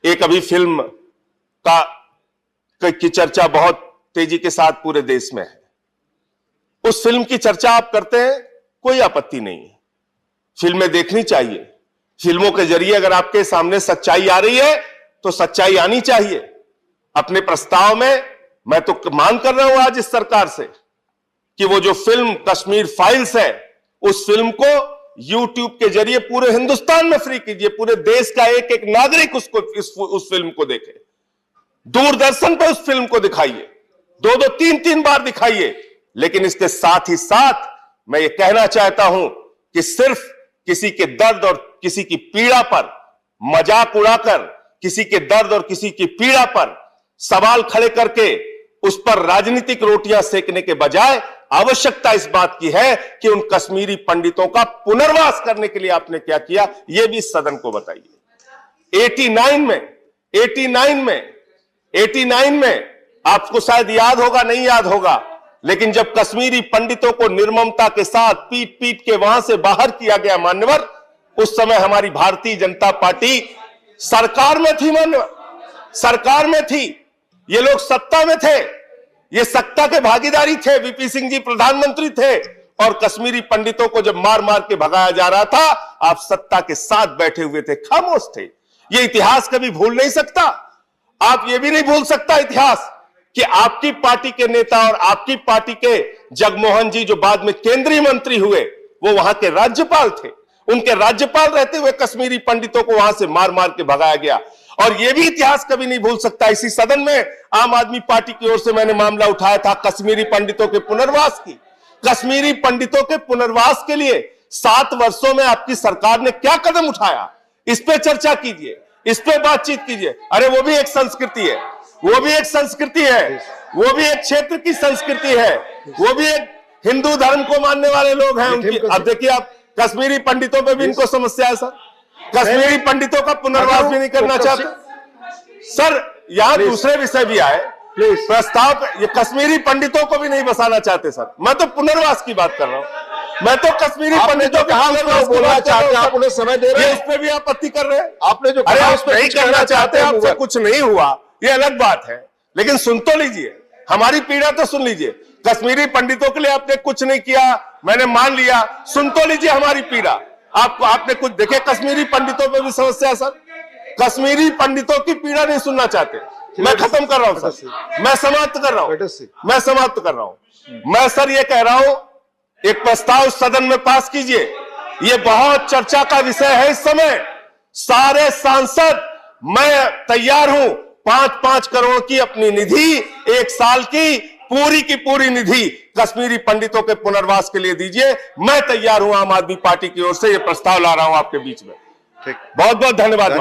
एक अभी फिल्म की चर्चा बहुत तेजी के साथ पूरे देश में है। उस फिल्म की चर्चा आप करते हैं, कोई आपत्ति नहीं है, फिल्में देखनी चाहिए। फिल्मों के जरिए अगर आपके सामने सच्चाई आ रही है तो सच्चाई आनी चाहिए। अपने प्रस्ताव में मैं तो मांग कर रहा हूं आज इस सरकार से कि वो जो फिल्म कश्मीर फाइल्स है, उस फिल्म को यूट्यूब के जरिए पूरे हिंदुस्तान में फ्री कीजिए। पूरे देश का एक एक नागरिक उस फिल्म को देखे। दूरदर्शन पर उस फिल्म को दिखाइए, 2-2, 3-3 बार दिखाइए। लेकिन इसके साथ ही साथ मैं ये कहना चाहता हूं कि सिर्फ किसी के दर्द और किसी की पीड़ा पर मजाक उड़ाकर, किसी के दर्द और किसी की पीड़ा पर सवाल खड़े करके उस पर राजनीतिक रोटियां सेकने के बजाय आवश्यकता इस बात की है कि उन कश्मीरी पंडितों का पुनर्वास करने के लिए आपने क्या किया, यह भी सदन को बताइए। 89 में आपको शायद याद होगा, नहीं याद होगा, लेकिन जब कश्मीरी पंडितों को निर्ममता के साथ पीट पीट के वहां से बाहर किया गया मान्यवर, उस समय हमारी भारतीय जनता पार्टी सरकार में थी। मान्यवर सरकार में थी, ये लोग सत्ता में थे, ये सत्ता के भागीदारी थे। वीपी सिंह जी प्रधानमंत्री थे और कश्मीरी पंडितों को जब मार मार के भगाया जा रहा था, आप सत्ता के साथ बैठे हुए थे, खामोश थे। ये इतिहास कभी भूल नहीं सकता। आप ये भी नहीं भूल सकता इतिहास कि आपकी पार्टी के नेता और आपकी पार्टी के जगमोहन जी, जो बाद में केंद्रीय मंत्री हुए, वो वहां के राज्यपाल थे। उनके राज्यपाल रहते हुए कश्मीरी पंडितों को वहां से मार मार के भगाया गया। और यह भी इतिहास कभी नहीं भूल सकता। इसी सदन में आम आदमी पार्टी की ओर से मैंने मामला उठाया था कश्मीरी पंडितों के पुनर्वास की। कश्मीरी पंडितों के पुनर्वास के लिए 7 वर्षों में आपकी सरकार ने क्या कदम उठाया, इस पे चर्चा कीजिए, इस पे बातचीत कीजिए। अरे वो भी एक संस्कृति है, वो भी एक संस्कृति है, वो भी एक क्षेत्र की संस्कृति है, वो भी एक हिंदू धर्म को मानने वाले लोग हैं उनकी। अब देखिए, आप कश्मीरी पंडितों पे भी इनको समस्या है सर। कश्मीरी पंडितों का पुनर्वास भी नहीं करना चाहते सर। यहां दूसरे विषय भी आए प्रस्ताव, ये कश्मीरी पंडितों को भी नहीं बसाना चाहते सर। मैं तो पुनर्वास की बात कर रहा हूं, मैं तो कश्मीरी पंडितों के पुनर्वास बोलना चाहते हैं। आप उन्हें समय दे रहे हैं, उस पर भी आपत्ति कर रहे हैं। आपने जो कहा उस पर नहीं करना चाहते, आपसे कुछ नहीं हुआ, ये अलग बात है। लेकिन सुन तो लीजिए, हमारी पीड़ा तो सुन लीजिए। कश्मीरी पंडितों के लिए आपने कुछ नहीं किया, मैंने मान लिया, सुन तो लीजिए हमारी पीड़ा। आपने कुछ देखे, कश्मीरी पंडितों पे भी समस्या है सर। कश्मीरी पंडितों की पीड़ा नहीं सुनना चाहते। मैं खत्म कर रहा हूं सर, मैं समाप्त कर रहा हूं, मैं सर ये कह रहा हूं, एक प्रस्ताव सदन में पास कीजिए। ये बहुत चर्चा का विषय है इस समय। सारे सांसद, मैं तैयार हूं 5-5 करोड़ की अपनी निधि, 1 साल की पूरी निधि कश्मीरी पंडितों के पुनर्वास के लिए दीजिए। मैं तैयार हूं, आम आदमी पार्टी की ओर से ये प्रस्ताव ला रहा हूं आपके बीच में। ठीक, बहुत बहुत धन्यवाद।